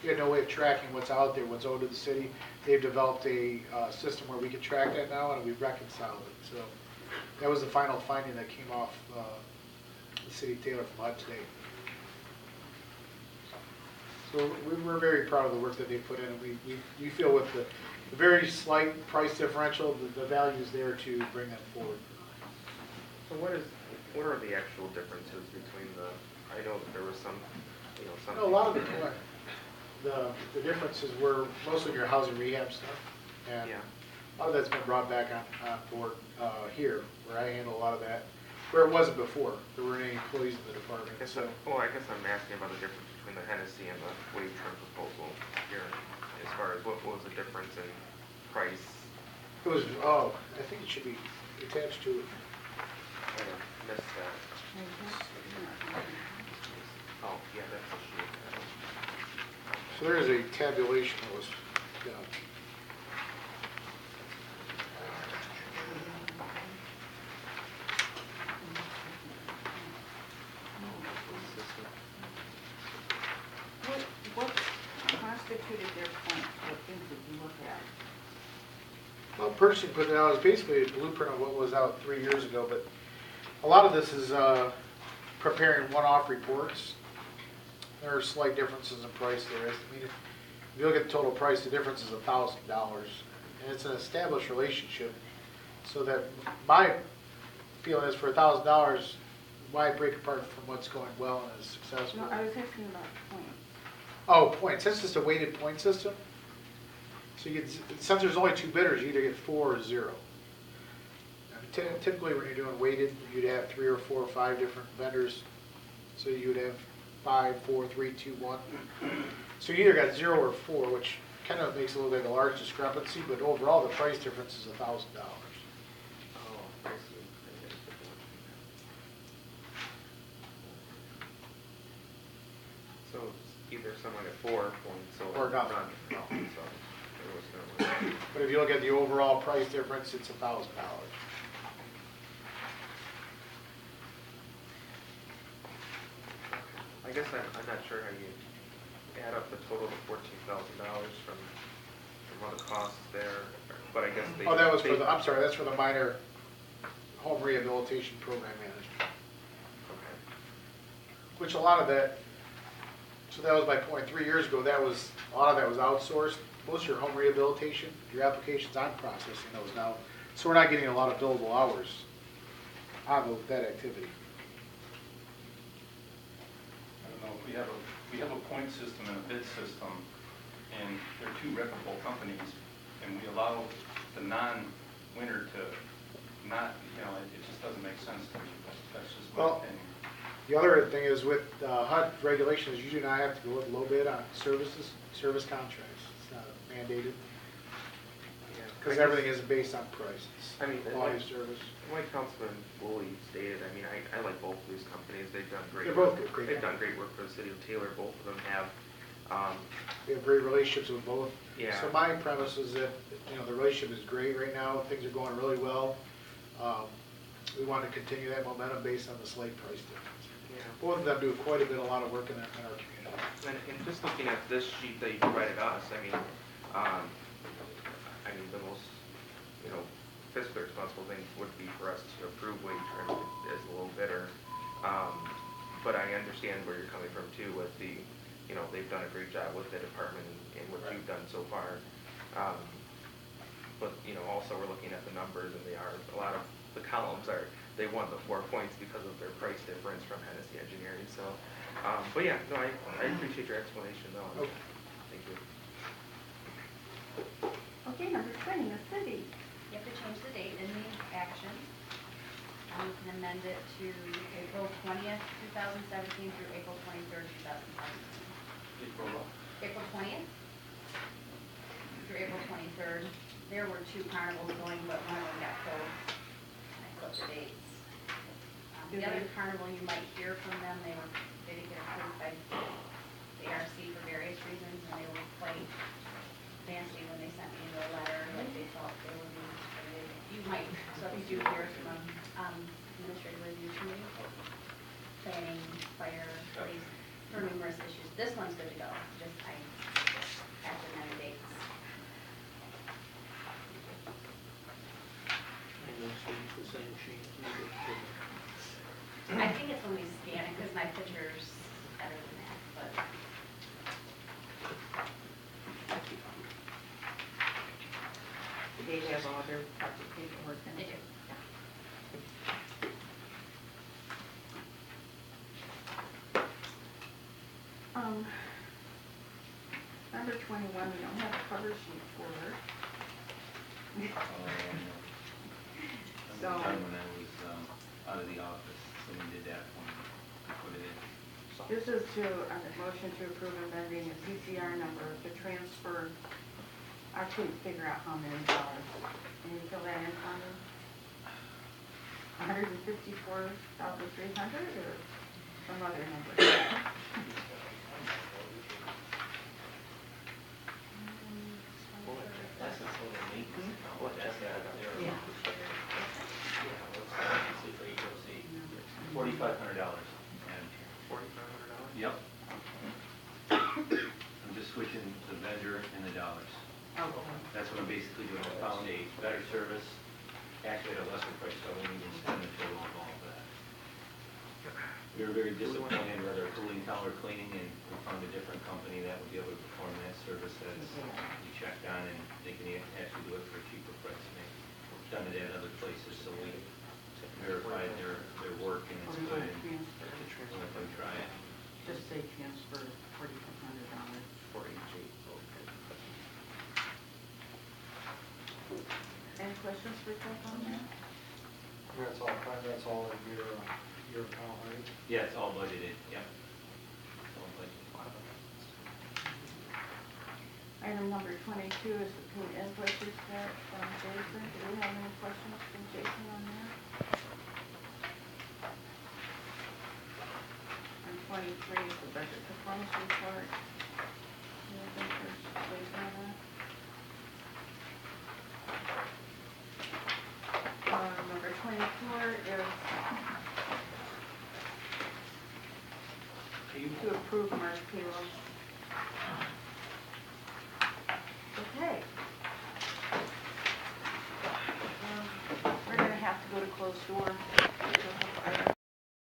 we had no way of tracking what's out there, what's owed to the city. They've developed a system where we can track that now, and we've reconciled it. So that was the final finding that came off the city of Taylor from HUD today. So we're very proud of the work that they put in, and we feel with the very slight price differential, the value is there to bring that forward. So what are the actual differences between I know that there was some, some. No, a lot of the differences were mostly your housing rehab stuff, and yeah. a lot of that's been brought back on board here, where I handle a lot of that, where it wasn't before. There weren't any employees in the department. I guess I'm asking about the difference between the Hennessy and the wage trim proposal here, as far as what was the difference in price? It was, I think it should be attached to it. I missed that. Oh, yeah, that's a sheet. So there is a tabulation that was done. What constituted their point? What things did you look at? Well, Percy put it out as basically a blueprint of what was out 3 years ago, but a lot of this is preparing one-off reports. There are slight differences in price there. I mean, if you look at the total price, the difference is $1,000, and it's an established relationship. So that my feeling is for $1,000, why break apart from what's going well and is successful? No, I was asking about points. Oh, points. That's just a weighted point system. So you get, since there's only 2 bidders, you either get 4 or 0. Typically, when you're doing weighted, you'd have 3 or 4 or 5 different vendors. So you would have 5, 4, 3, 2, 1. So you either got 0 or 4, which kind of makes it look like a large discrepancy, but overall the price difference is $1,000. Oh, I see. So it's either someone at 4 points Or nothing. No. So there was no. But if you look at the overall price difference, it's $1,000. I guess I'm not sure how you add up the total of $14,000 from other costs there, but I guess they. Oh, that was for the, I'm sorry, that's for the minor home rehabilitation program management. Okay. Which a lot of that, so that was my point, 3 years ago, a lot of that was outsourced. Most of your home rehabilitation, your applications, I'm processing those now. So we're not getting a lot of billable hours on that activity. I don't know, we have a point system and a bid system, and they're 2 reputable companies, and we allow the non-winner to not, it just doesn't make sense to me. That's just my opinion. The other thing is with HUD regulations, you do not have to go with low bid on service contracts. It's not mandated. Because everything isn't based on price. It's quality of service. Like Councilman Woolley stated, I mean, I like both of these companies. They've done great. They're both good. They've done great work for the city of Taylor. Both of them have. We have great relationships with both. Yeah. So my premise is that the relationship is great right now. Things are going really well. We want to continue that momentum based on the slight price difference. Yeah. Both of them do quite a lot of work in our community. And just looking at this sheet that you provided us, I mean, the most, fiscally responsible thing would be for us to approve wage trim as a little bidder. But I understand where you're coming from too with the, they've done a great job with the department and what you've done so far. But, also we're looking at the numbers, and a lot of the columns they won the 4 points because of their price difference from Hennessy Engineering. So, but yeah, no, I appreciate your explanation though. Okay. Thank you. Okay, number 20, the city. You have to change the date in the action. You can amend it to April 20th, 2017 through April 23rd, 2017. April 20th through April 23rd. There were 2 carnivals going, but one of them got closed. I flipped the dates. The other carnival, you might hear from them. They didn't get approved by the ARC for various reasons, and they were quite nasty when they sent me the letter that they thought they would be. You might, so if you do hear from administrative review committee, planning, fire, police, for numerous issues. This one's good to go. I I think it's when we scan it, because my picture's better than that, but. Do they have all their proper paperwork in? They do. Number 21, we don't have a cover sheet for her. So, Time when I was out of the office, so we did that one, we put it in. this is to, a motion to approve amending a CCR number to transfer, I couldn't figure out how many dollars. Can you fill that in for me? 154,300 or some other number? That's a total maintenance account, that's that there. Yeah. For HOC, $4,500, Madam Chair. $4,500? Yep. I'm just switching the vendor and the dollars. Okay. That's what I'm basically doing. I found a better service, actually at a lesser price, so I won't even spend the total of all of that. We were very disappointed with our cooling tower cleaning, and we found a different company that would be able to perform that service that we checked on, and they can actually do it for a cheaper price. And they've done it at other places, so we verified their work, and it's good. And we'll let them try it. Just say transfer $4,500. For each. Any questions for Jeff on that? That's all in your account, right? Yeah, it's all budgeted, yeah. It's all budgeted. Item number 22 is the paid invoices report from Jason. Do we have any questions from Jason on that? And 23 is the budget performance report. Anything for Jason on that? Number 24 is to approve March payroll. Okay. We're gonna have to go to closed door.